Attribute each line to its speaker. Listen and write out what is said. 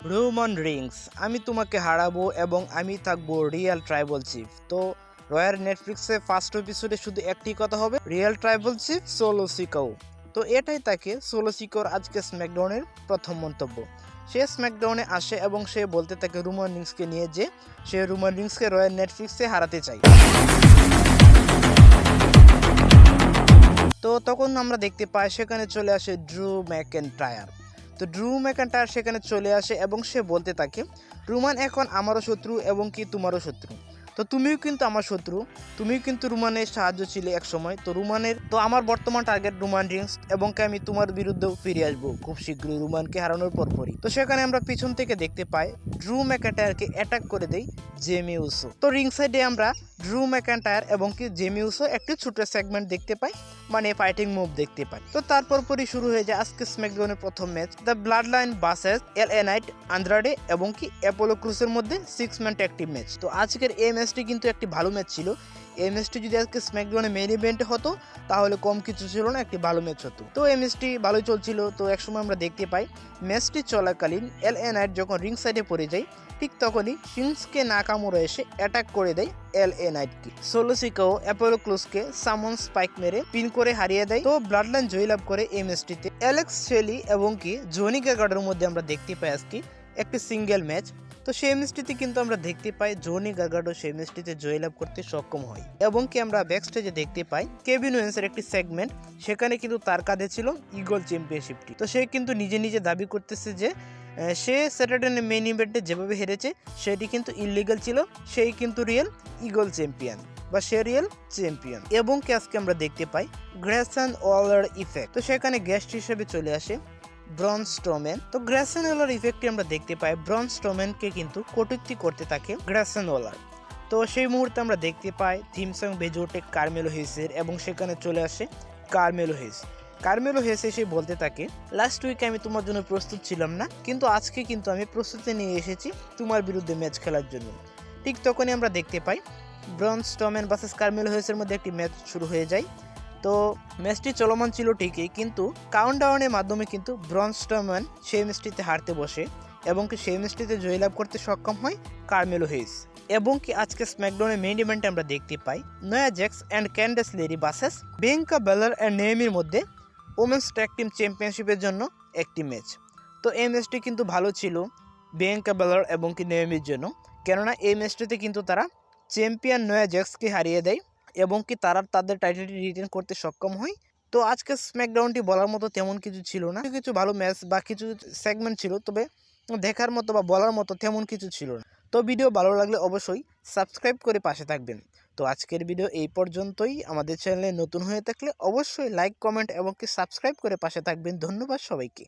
Speaker 1: Roman Rings, আমি তোমাকে হারাবো এবং আমি থাকবো রিয়েল ট্রাইবাল চিফ। তো রয়্যাল নেটফ্লিক্সে ফার্স্ট এপিসোডে শুধু একটি কথা হবে, রিয়েল ট্রাইবাল চিফ সোলো সিকাও। তো এটাই তাকে সোলো সিকাওর আজকে স্ম্যাকডাউনের প্রথম মন্তব্য। সে স্ম্যাকডাউনে আসে এবং সে বলতে থাকে রোমান রিংসকে নিয়ে যে সে রোমান রিংসকে রয়্যাল নেটফ্লিক্সে হারাতে চায়। তো তখন আমরা দেখতে পাই সেখানে চলে আসে ড্রু ম্যাকেন্টায়ার। তো ড্রু ম্যাকেন্টায়ার সেখানে চলে আসে এবং সে বলতে থাকে রোমান এখন আমারও শত্রু এবং কি তোমারও শত্রু। তো তুমিও কিন্তু আমার শত্রু, তুমিও কিন্তু রোমানের সাহায্য ছিলে এক সময়। তো রোমানের তো আমার বর্তমান টার্গেট রোমান রিংস এবং কি আমি তোমার বিরুদ্ধেও ফিরে আসবো খুব শীঘ্রই রোমানকে হারানোর পরপরই। তো সেখানে আমরা পিছন থেকে দেখতে পাই ড্রু ম্যাকেন্টায়ারকে অ্যাটাক করে দেয় জেমি উসো। তো রিং সাইডে আমরা ড্রু ম্যাকেন্টায়ার এবং কি জেমি উসো একটি ছোট সেগমেন্ট দেখতে পাই, মানে ফাইটিং মুভ দেখতে পাই। তো তারপর পরই শুরু হয়ে যায় আজকে স্ম্যাকডাউনের প্রথম match, the blood line versus LA knight, Andrade এবং কি অ্যাপোলো ক্রুজের মধ্যে 6 ম্যান ট্যাগ টিম ম্যাচ। তো আজকের এই ম্যাচটি কিন্তু একটি ভালো ম্যাচ ছিল। এই ম্যাচটি যদি আজকে স্ম্যাকডাউনে মেইন ইভেন্টে হতো তাহলে কম কিছু ছিল না, একটি ভালো ম্যাচ হতো। তো এই ম্যাচটি ভালোই চলছিল। তো একসময় আমরা দেখতে পাই ম্যাচটি চলাকালীন এলএ নাইট যখন রিং সাইডে পড়ে যায় ঠিক তখনই শিনসকে নাকামোরা এসে অ্যাটাক করে দেয় এলএ নাইটকে। সোলো সিকাও অ্যাপোলো ক্লুজকে সামন স্পাইক মেরে পিন করে হারিয়ে দেয়। তো ব্লাডলাইন জয়লাভ করে এই ম্যাচটিতে। অ্যালেক্স শেলি এবং কি জনি গাগার্ডের মধ্যে আমরা দেখতে পাই আজকে একটি সিঙ্গেল ম্যাচ। তো সেই ম্যাচটিতে কিন্তু আমরা দেখতে পাই জনি গাগার্ডো সেই ম্যাচটিতে জয়লাভ করতে সক্ষম হয় এবং কি আমরা ব্যাকস্টেজে দেখতে পাই কেভিন ওয়েন্সের একটি সেগমেন্ট, সেখানে কিন্তু তার কাঁধে ছিল ইগল চ্যাম্পিয়নশিপটি। তো সে কিন্তু নিজে নিজে দাবি করতেছে যে সে স্যাটারডে মেইন ইভেন্টে যেভাবে হেরেছে সেটি কিন্তু ইলিগাল ছিল, সেই কিন্তু রিয়েল ইগল চ্যাম্পিয়ন বা সে রিয়েল চ্যাম্পিয়ন। এবং কি আজকে আমরা দেখতে পাই গ্রেসন ওয়ালার ইফেক্ট। তো সেখানে গেস্ট হিসেবে চলে আসে ব্রন স্ট্রোম্যান। তো গ্রেসন ওয়ালার ইফেক্টে আমরা দেখতে পাই ব্রন স্ট্রোম্যানকে কিন্তু কটূক্তি করতে থাকে গ্রেসন ওয়ালার। তো সেই মুহূর্তে আমরা দেখতে পাই থিম সং বেজে ওঠে কার্মেলো হেসের এবং সেখানে চলে আসে কার্মেলো হেস এসে বলতে থাকে লাস্ট উইকে আমি তোমার জন্য প্রস্তুত ছিলাম না, কিন্তু আজকে কিন্তু আমি প্রস্তুতি নিয়ে এসেছি তোমার বিরুদ্ধে ম্যাচ খেলার জন্য। ঠিক তখনই আমরা দেখতে পাই ব্রন স্ট্রোম্যান ভার্সেস কার্মেলো হেসের মধ্যে একটি ম্যাচ শুরু হয়ে যায়। তো ম্যাচটি চলমান ছিল ঠিকই, কিন্তু কাউন্টডাউনের মাধ্যমে কিন্তু ব্রন স্ট্রোম্যান সেই ম্যাচটিতে হারতে বসে এবং কি সেই ম্যাচটিতে জয়লাভ করতে সক্ষম হয় কার্মেলো হেস। এবং কি আজকে স্ম্যাকডাউনের মেইন ইভেন্টে আমরা দেখতে পাই Nia Jax and Candice LeRae versus Bianca Belair and নেমির মধ্যে ওমেন্স ট্যাগ টিম চ্যাম্পিয়নশিপের জন্য একটি ম্যাচ। তো এই ম্যাচটি কিন্তু ভালো ছিল বিয়াঙ্কা বেলার এবং কি নেমির জন্য, কেননা এই ম্যাচটিতে কিন্তু তারা চ্যাম্পিয়ন নয়া জ্যাক্সকে হারিয়ে দেয় এবং কি তারা তাদের টাইটেলটি রিটেন করতে সক্ষম হয়। তো আজকে স্ম্যাকডাউনটি বলার মতো তেমন কিছু ছিল না, কিছু ভালো ম্যাচ বা কিছু সেগমেন্ট ছিল, তবে দেখার মতো বা বলার মতো তেমন কিছু ছিল না। তো ভিডিও ভালো লাগলে অবশ্যই সাবস্ক্রাইব করে পাশে থাকবেন। তো আজকের ভিডিও এই পর্যন্তই। আমাদের চ্যানেলে নতুন হয়ে থাকলে অবশ্যই লাইক, কমেন্ট এবং কি সাবস্ক্রাইব করে পাশে থাকবেন। ধন্যবাদ সবাইকে।